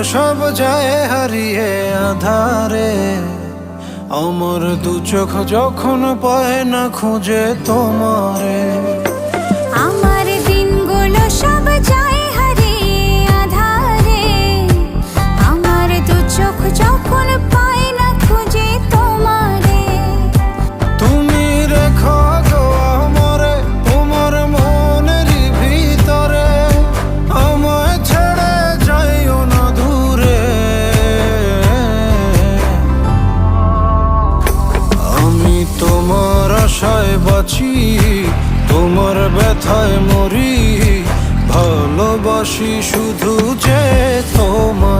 সব যায় হারিয়ে আধারে। আমার দু চোখ যখন পায় না খুঁজে তোমারে। আমার দিনগুলো সব যায় হারিয়ে আঁধারে। আমার দু চোখ যখন পায় না খুঁজে তোমারে। তুমি রেখো গো আমারে তোমার মনেরই ভিতরে, আমায় ছেড়ে যাইও না দূরে। আমি তোমার আশায় বাঁচি, তোমার ব্যথায় মরি, ভালোবাসি শুধু যে তোমার।